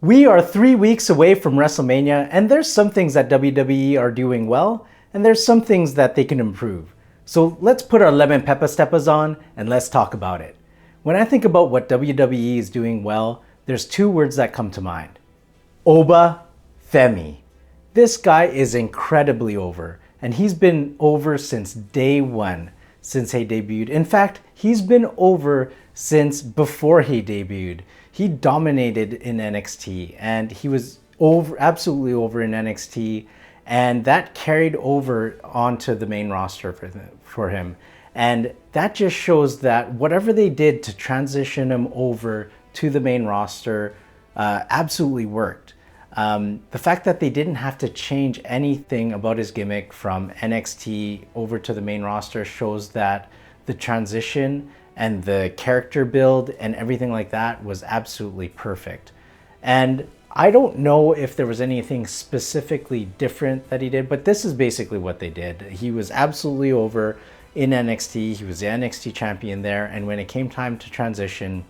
We are 3 weeks away from WrestleMania, and there's some things that WWE are doing well, and there's some things that they can improve. So let's put our lemon pepper steppers on, and let's talk about it. When I think about what WWE is doing well, there's two words that come to mind. Oba Femi. This guy is incredibly over, and he's been over since day one, since he debuted. In fact, he's been over since before he debuted. He dominated in NXT, and he was absolutely over in NXT, and that carried over onto the main roster for him. And that just shows that whatever they did to transition him over to the main roster absolutely worked. The fact that they didn't have to change anything about his gimmick from NXT over to the main roster shows that the transition and the character build and everything like that was absolutely perfect. And I don't know if there was anything specifically different that he did, but this is basically what they did. He was absolutely over in NXT. He was the NXT champion there. And when it came time to transition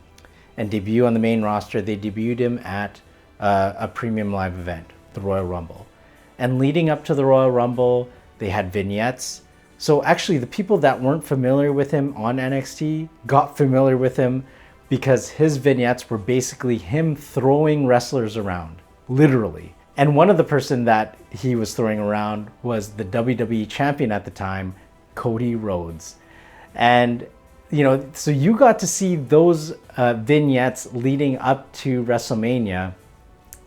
and debut on the main roster, they debuted him at a premium live event, the Royal Rumble. And leading up to the Royal Rumble, they had vignettes. So actually the people that weren't familiar with him on NXT got familiar with him because his vignettes were basically him throwing wrestlers around, literally. And one of the person that he was throwing around was the WWE champion at the time, Cody Rhodes. And so you got to see those vignettes leading up to WrestleMania.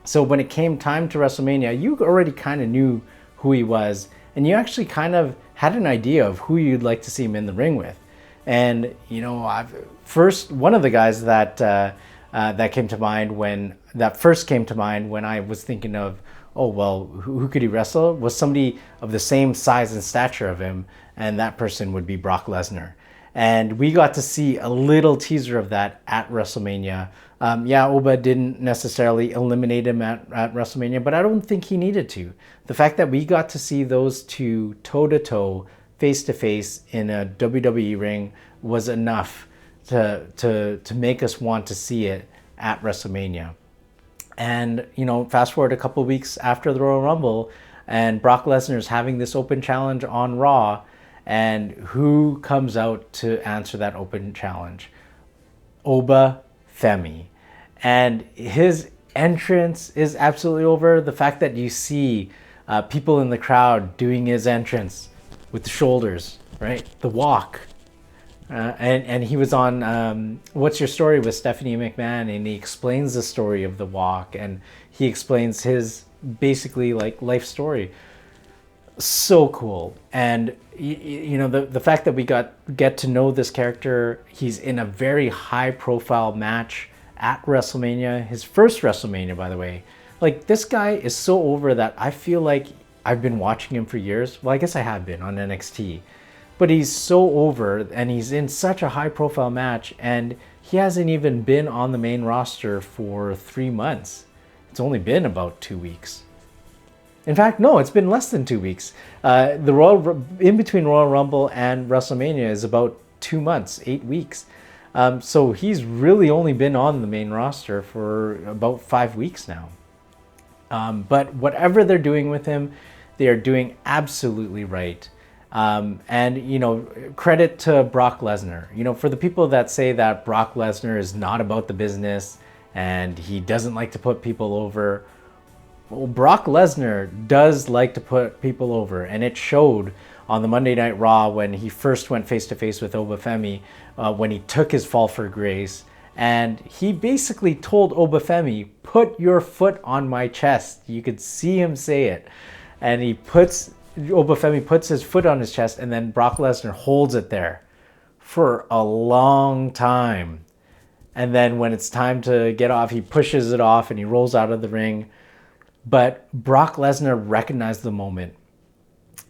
So when it came time to WrestleMania, you already kind of knew who he was, and you actually kind of had an idea of who you'd like to see him in the ring with. And one of the guys that came to mind when I was thinking of, oh well, who could he wrestle, was somebody of the same size and stature of him, and that person would be Brock Lesnar. And we got to see a little teaser of that at WrestleMania. Oba didn't necessarily eliminate him at WrestleMania, but I don't think he needed to. The fact that we got to see those two toe-to-toe, face-to-face in a WWE ring was enough to make us want to see it at WrestleMania. And, fast forward a couple of weeks after the Royal Rumble, and Brock Lesnar is having this open challenge on Raw, and who comes out to answer that open challenge? Oba Femi. And his entrance is absolutely over. The fact that you see people in the crowd doing his entrance with the shoulders, right? The walk. And he was on What's Your Story with Stephanie McMahon, and he explains the story of the walk, and he explains his basically like life story. So cool. And the fact that we get to know this character, he's in a very high profile match at WrestleMania, his first WrestleMania, by the way. Like, this guy is so over that I feel like I've been watching him for years. Well, I guess I have been on NXT, but he's so over and he's in such a high profile match, and he hasn't even been on the main roster for 3 months. It's only been about 2 weeks. In fact, no, it's been less than 2 weeks. In between Royal Rumble and WrestleMania is about 2 months, 8 weeks. So he's really only been on the main roster for about 5 weeks now. But whatever they're doing with him, they are doing absolutely right. And credit to Brock Lesnar. For the people that say that Brock Lesnar is not about the business and he doesn't like to put people over, well, Brock Lesnar does like to put people over, and it showed on the Monday Night Raw when he first went face-to-face with Oba Femi, when he took his fall for grace, and he basically told Oba Femi, "Put your foot on my chest." You could see him say it, and Oba Femi puts his foot on his chest, and then Brock Lesnar holds it there for a long time. And then when it's time to get off, he pushes it off and he rolls out of the ring. But Brock Lesnar recognized the moment,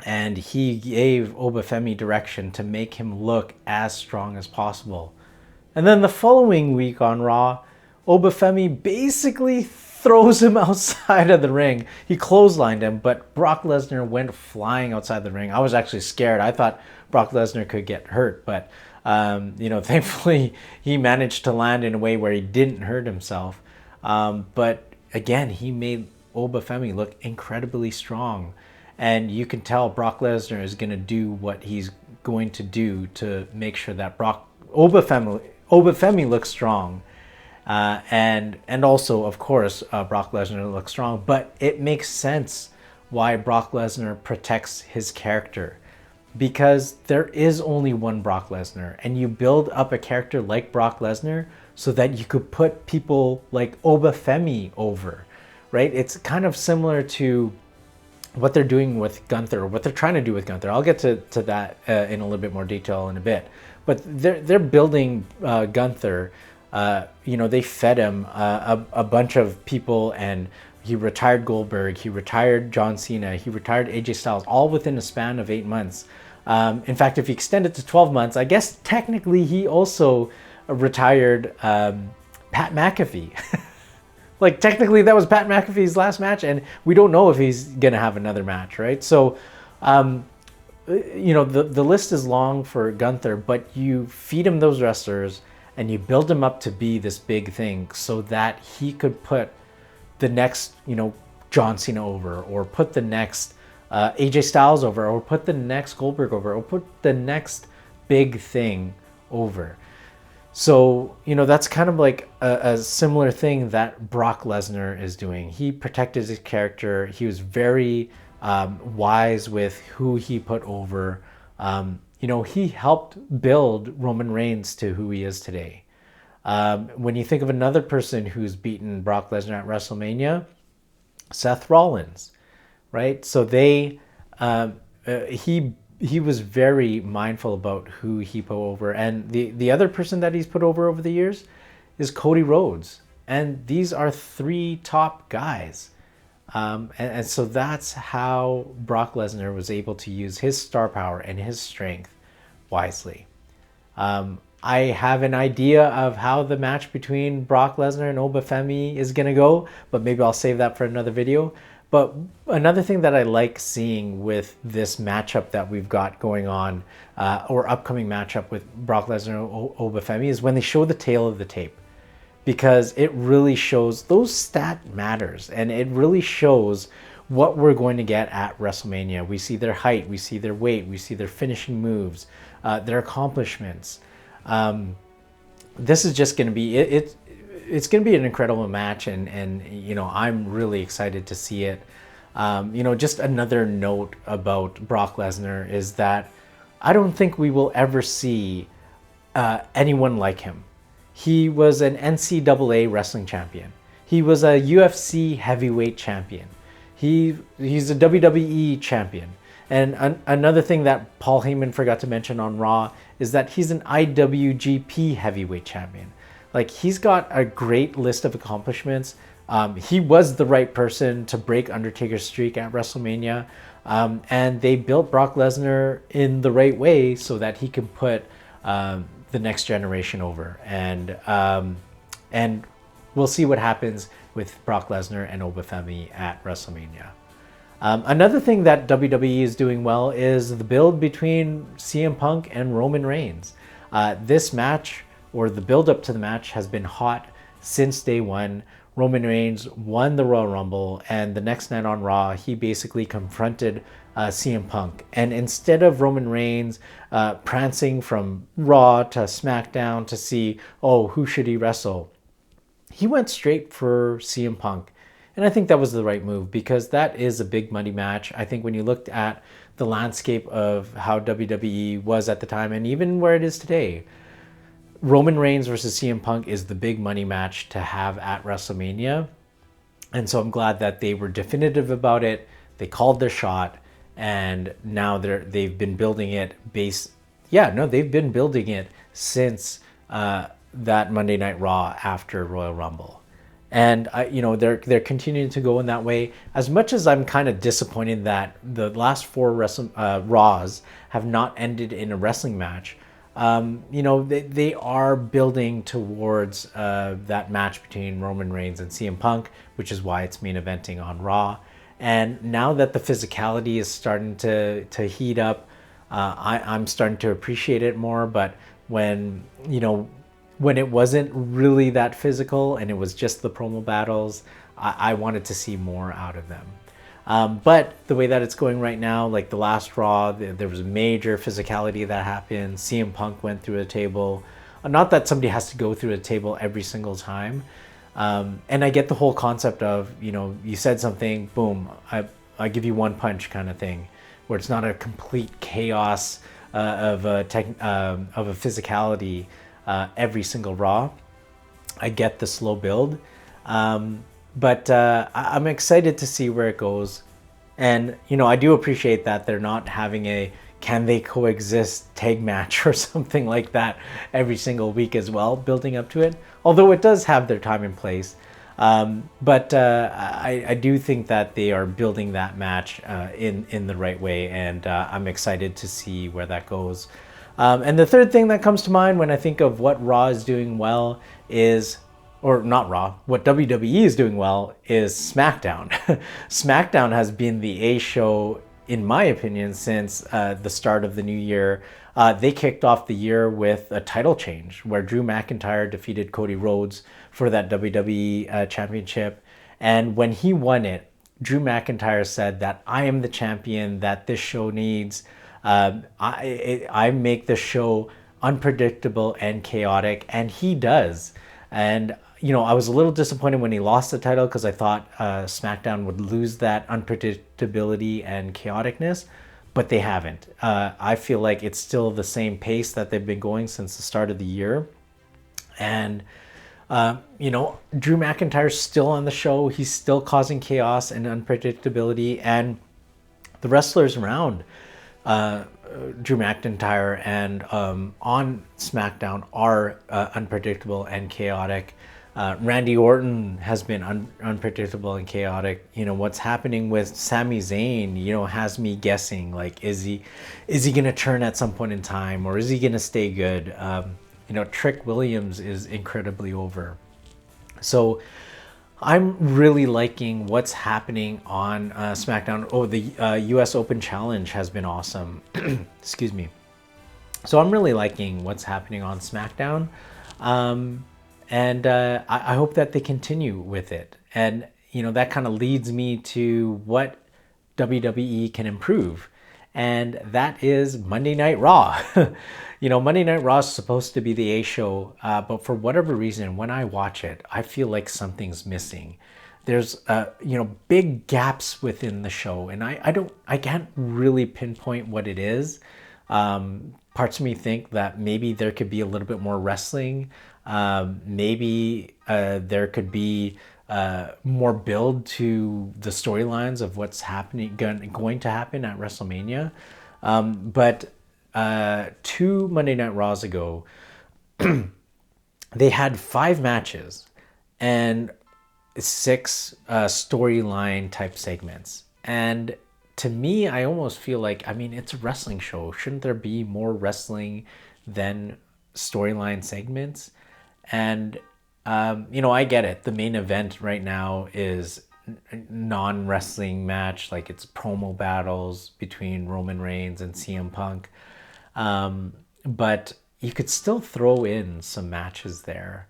and he gave Oba Femi direction to make him look as strong as possible. And then the following week on Raw, Oba Femi basically throws him outside of the ring. He clotheslined him, but Brock Lesnar went flying outside the ring. I was actually scared. I thought Brock Lesnar could get hurt, but thankfully he managed to land in a way where he didn't hurt himself. But again, he made Oba Femi look incredibly strong. And you can tell Brock Lesnar is going to do what he's going to do to make sure that Oba Femi looks strong. And also, of course, Brock Lesnar looks strong. But it makes sense why Brock Lesnar protects his character, because there is only one Brock Lesnar, and you build up a character like Brock Lesnar so that you could put people like Oba Femi over, right? It's kind of similar to what they're doing with Gunther, or what they're trying to do with Gunther. I'll get to that in a little bit more detail in a bit. But they're building Gunther. They fed him a bunch of people, and he retired Goldberg, he retired John Cena, he retired AJ Styles, all within a span of 8 months. In fact, if you extend it to 12 months, I guess technically he also retired Pat McAfee. Like, technically that was Pat McAfee's last match, and we don't know if he's going to have another match, right? So, the list is long for Gunther, but you feed him those wrestlers and you build him up to be this big thing so that he could put the next, John Cena over, or put the next AJ Styles over, or put the next Goldberg over, or put the next big thing over. So, that's kind of like a similar thing that Brock Lesnar is doing. He protected his character. He was very wise with who he put over. He helped build Roman Reigns to who he is today. When you think of another person who's beaten Brock Lesnar at WrestleMania, Seth Rollins, right? So he was very mindful about who he put over. And the other person that he's put over the years is Cody Rhodes. And these are 3 top guys. And so that's how Brock Lesnar was able to use his star power and his strength wisely. I have an idea of how the match between Brock Lesnar and Oba Femi is going to go, but maybe I'll save that for another video. But another thing that I like seeing with this matchup that we've got going on, or upcoming matchup with Brock Lesnar and Oba Femi, is when they show the tail of the tape. Because it really shows, those stat matters, and it really shows what we're going to get at WrestleMania. We see their height, we see their weight, we see their finishing moves, their accomplishments. This is just going to be, it's going to be an incredible match, and I'm really excited to see it. Just another note about Brock Lesnar is that I don't think we will ever see anyone like him. He was an NCAA wrestling champion. He was a UFC heavyweight champion. He's a WWE champion. And another thing that Paul Heyman forgot to mention on Raw is that he's an IWGP heavyweight champion. Like, he's got a great list of accomplishments. He was the right person to break Undertaker's streak at WrestleMania. And they built Brock Lesnar in the right way so that he can put the next generation over. And we'll see what happens with Brock Lesnar and Oba Femi at WrestleMania. Another thing that WWE is doing well is the build between CM Punk and Roman Reigns. This match, or the build up to the match, has been hot since day one. Roman Reigns won the Royal Rumble, and the next night on Raw, he basically confronted CM Punk. And instead of Roman Reigns prancing from Raw to SmackDown to see, who should he wrestle, he went straight for CM Punk. And I think that was the right move, because that is a big money match. I think when you looked at the landscape of how WWE was at the time, and even where it is today, Roman Reigns versus CM Punk is the big money match to have at WrestleMania. And so I'm glad that they were definitive about it. They called their shot, and now they've been building it they've been building it since that Monday Night Raw after Royal Rumble. And they're continuing to go in that way. As much as I'm kind of disappointed that the last 4 Raws have not ended in a wrestling match, they are building towards that match between Roman Reigns and CM Punk, which is why it's main eventing on Raw. And now that the physicality is starting to heat up, I'm starting to appreciate it more. But when it wasn't really that physical and it was just the promo battles, I wanted to see more out of them. But the way that it's going right now, like the last Raw, there was a major physicality that happened. CM Punk went through a table. Not that somebody has to go through a table every single time. And I get the whole concept of, you said something, boom, I give you one punch kind of thing, where it's not a complete chaos of a physicality every single Raw. I get the slow build. But I'm excited to see where it goes. And, I do appreciate that they're not having a can they coexist tag match or something like that every single week as well, building up to it. Although it does have their time and place. But I do think that they are building that match in the right way. And I'm excited to see where that goes. And the third thing that comes to mind when I think of what Raw is doing well is, or not Raw, what WWE is doing well is SmackDown. SmackDown has been the A show, in my opinion, since the start of the new year. They kicked off the year with a title change where Drew McIntyre defeated Cody Rhodes for that WWE championship. And when he won it, Drew McIntyre said that I am the champion that this show needs. I make the show unpredictable and chaotic, and he does. And I was a little disappointed when he lost the title because I thought SmackDown would lose that unpredictability and chaoticness, but they haven't. I feel like it's still the same pace that they've been going since the start of the year. And, Drew McIntyre's still on the show. He's still causing chaos and unpredictability. And the wrestlers around Drew McIntyre and on SmackDown are unpredictable and chaotic. Randy Orton has been unpredictable and chaotic. What's happening with Sami Zayn, has me guessing, like, is he gonna turn at some point in time, or is he gonna stay good? Trick Williams is incredibly over. So I'm really liking what's happening on SmackDown. Oh, the US Open Challenge has been awesome. Excuse me. So I'm really liking what's happening on SmackDown. And I hope that they continue with it. And, that kind of leads me to what WWE can improve. And that is Monday Night Raw. Monday Night Raw is supposed to be the A show. But for whatever reason, when I watch it, I feel like something's missing. There's, big gaps within the show. And I can't really pinpoint what it is. Parts of me think that maybe there could be a little bit more wrestling. Maybe there could be more build to the storylines of what's going to happen at WrestleMania. But 2 Monday Night Raws ago, they had 5 matches and 6 storyline type segments. And to me, I almost feel like, it's a wrestling show. Shouldn't there be more wrestling than storyline segments? And, I get it. The main event right now is non-wrestling match. Like, it's promo battles between Roman Reigns and CM Punk. But you could still throw in some matches there.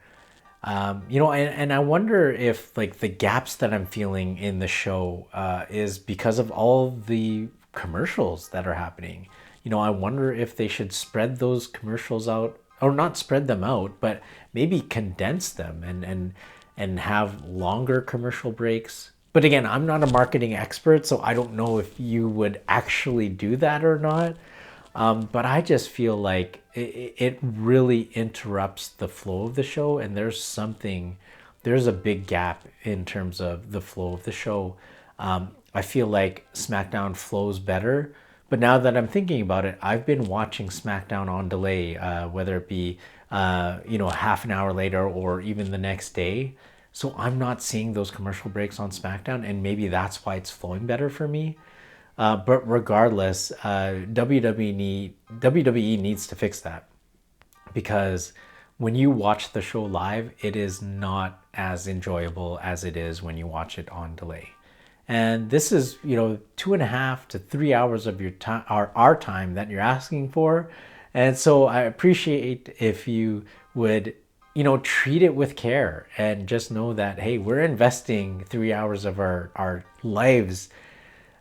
And I wonder if, like, the gaps that I'm feeling in the show is because of all the commercials that are happening. I wonder if they should spread those commercials out, or not spread them out, but maybe condense them and have longer commercial breaks. But again, I'm not a marketing expert, so I don't know if you would actually do that or not. But I just feel like it really interrupts the flow of the show, and there's a big gap in terms of the flow of the show. I feel like SmackDown flows better, but now that I'm thinking about it, I've been watching SmackDown on delay, whether it be half an hour later or even the next day. So I'm not seeing those commercial breaks on SmackDown, and maybe that's why it's flowing better for me. But regardless, WWE needs to fix that, because when you watch the show live, it is not as enjoyable as it is when you watch it on delay. And this is, 2.5 to 3 hours of your time, our time, that you're asking for. And so I appreciate if you would, treat it with care and just know that, hey, we're investing 3 hours of our lives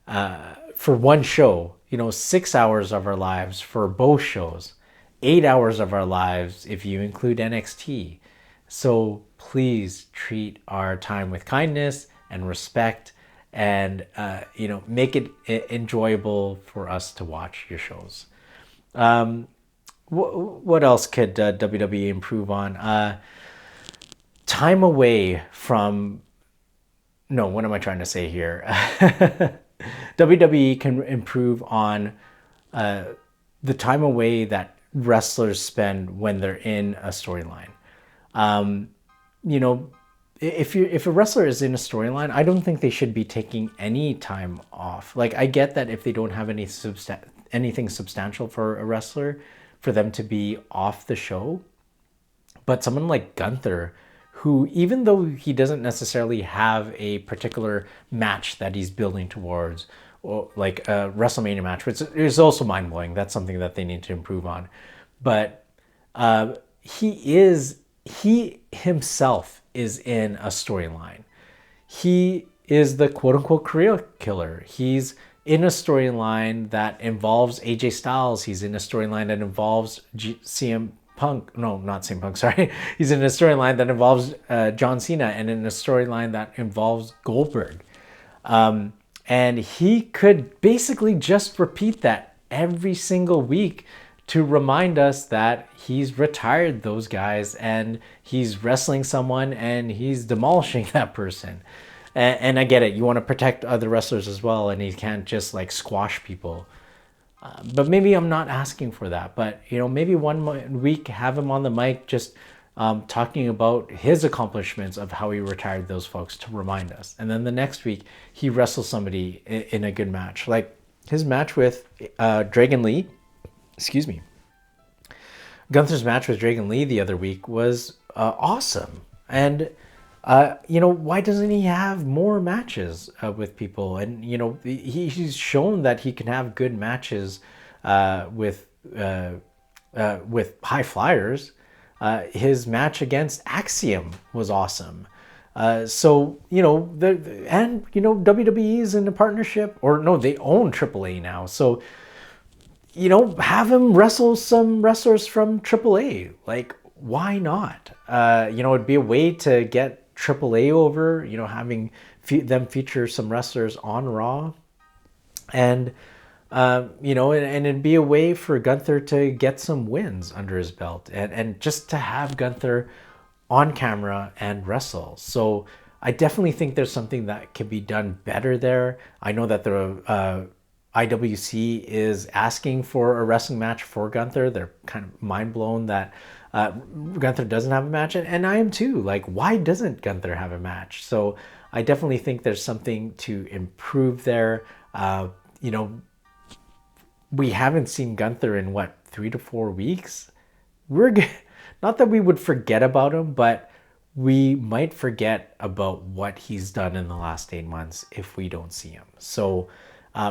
for one show, 6 hours of our lives for both shows, 8 hours of our lives if you include NXT. So please treat our time with kindness and respect, and make it enjoyable for us to watch your shows. What else could WWE improve on? Time away from. No, what am I trying to say here? WWE can improve on the time away that wrestlers spend when they're in a storyline. You know, if a wrestler is in a storyline, I don't think they should be taking any time off. Like, I get that if they don't have anything substantial for a wrestler, for them to be off the show. But someone like Gunther, who, even though he doesn't necessarily have a particular match that he's building towards, or like a WrestleMania match, which is also mind-blowing. That's something that they need to improve on. But he himself is in a storyline. He is the quote-unquote career killer. He's in a storyline that involves AJ Styles. He's in a storyline that involves CM Punk. No, not CM Punk, sorry. He's in a storyline that involves John Cena, and in a storyline that involves Goldberg. And he could basically just repeat that every single week to remind us that he's retired those guys and he's wrestling someone and he's demolishing that person. And I get it. You want to protect other wrestlers as well, and he can't just like squash people. But maybe I'm not asking for that. But, maybe one week have him on the mic just talking about his accomplishments of how he retired those folks to remind us. And then the next week, he wrestles somebody in a good match. Like his match with Dragon Lee. Excuse me. Gunther's match with Dragon Lee the other week was awesome. And why doesn't he have more matches with people? And, he's shown that he can have good matches with high flyers. His match against Axiom was awesome. WWE is in a partnership, or no, they own AAA now. So, have him wrestle some wrestlers from AAA. Like, why not? It'd be a way to get AAA over, having them feature some wrestlers on Raw. And, and it'd be a way for Gunther to get some wins under his belt, and just to have Gunther on camera and wrestle. So I definitely think there's something that can be done better there. I know that the IWC is asking for a wrestling match for Gunther. They're kind of mind blown that Gunther doesn't have a match, and I am too. Like, why doesn't Gunther have a match? So I definitely think there's something to improve there. We haven't seen Gunther in 3 to 4 weeks. Not that we would forget about him, but we might forget about what he's done in the last 8 months if we don't see him. So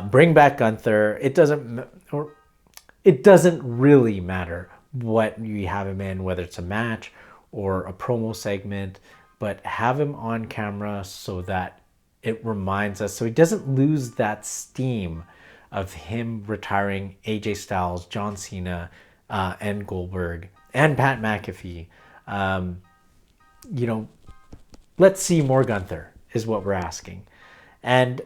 bring back Gunther. It doesn't really matter what you have him in, whether it's a match or a promo segment, but have him on camera so that it reminds us, so he doesn't lose that steam of him retiring AJ Styles, John Cena, and Goldberg, and Pat McAfee. Let's see more Gunther is what we're asking. And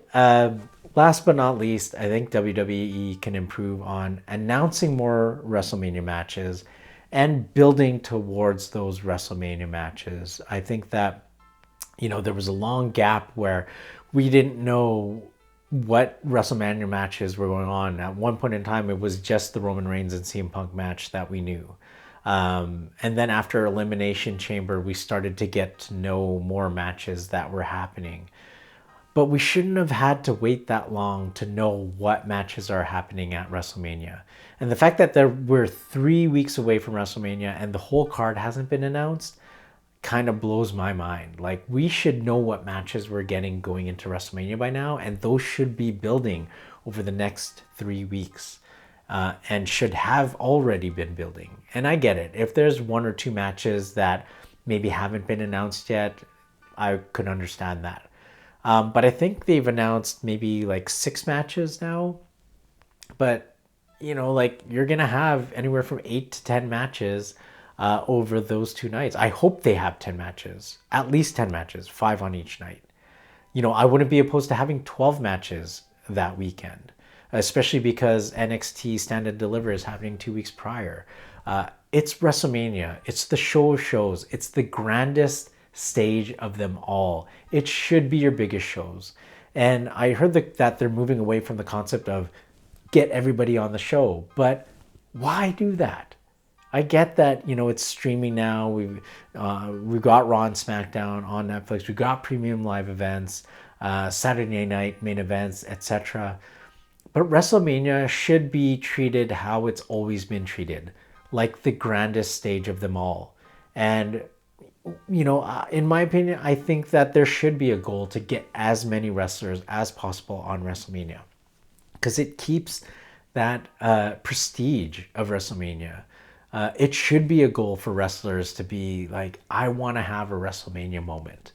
last but not least, I think WWE can improve on announcing more WrestleMania matches and building towards those WrestleMania matches. I think that, there was a long gap where we didn't know what WrestleMania matches were going on. At one point in time, it was just the Roman Reigns and CM Punk match that we knew. And then after Elimination Chamber, we started to get to know more matches that were happening. But we shouldn't have had to wait that long to know what matches are happening at WrestleMania. And the fact that we're 3 weeks away from WrestleMania and the whole card hasn't been announced kind of blows my mind. Like, we should know what matches we're getting going into WrestleMania by now, and those should be building over the next 3 weeks, and should have already been building. And I get it. If there's 1 or 2 matches that maybe haven't been announced yet, I could understand that. But I think they've announced maybe like 6 matches now. But, like you're going to have anywhere from 8 to 10 matches over those 2 nights. I hope they have 10 matches, at least 10 matches, 5 on each night. I wouldn't be opposed to having 12 matches that weekend, especially because NXT Stand and Deliver is happening 2 weeks prior. It's WrestleMania. It's the show of shows. It's the grandest stage of them all. It should be your biggest shows. And I heard that they're moving away from the concept of get everybody on the show. But why do that? I get that, it's streaming now. We've got Raw and SmackDown on Netflix. We've got premium live events, Saturday night main events, etc. But WrestleMania should be treated how it's always been treated, like the grandest stage of them all. And, in my opinion, I think that there should be a goal to get as many wrestlers as possible on WrestleMania, because it keeps that prestige of WrestleMania. It should be a goal for wrestlers to be like, I want to have a WrestleMania moment.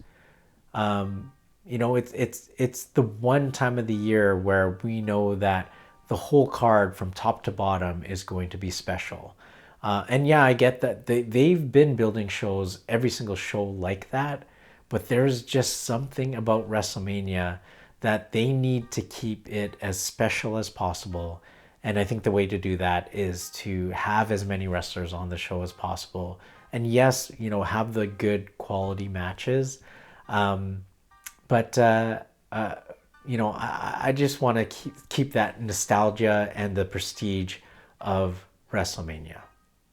It's the one time of the year where we know that the whole card from top to bottom is going to be special. And yeah, I get that they've been building shows, every single show like that, but there's just something about WrestleMania that they need to keep it as special as possible. And I think the way to do that is to have as many wrestlers on the show as possible. And yes, have the good quality matches. But I just want to keep that nostalgia and the prestige of WrestleMania.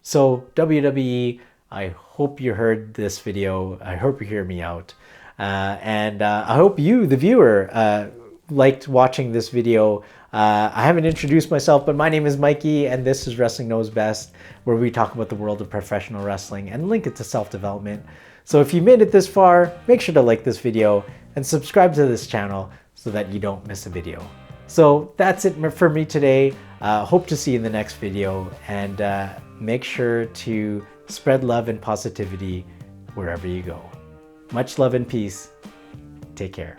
So WWE, I hope you heard this video. I hope you hear me out. And I hope you, the viewer, liked watching this video. I haven't introduced myself, but my name is Mikey, and this is Wrestling Knows Best, where we talk about the world of professional wrestling and link it to self-development. So if you made it this far, make sure to like this video and subscribe to this channel so that you don't miss a video. So that's it for me today. Hope to see you in the next video, and make sure to spread love and positivity wherever you go. Much love and peace. Take care.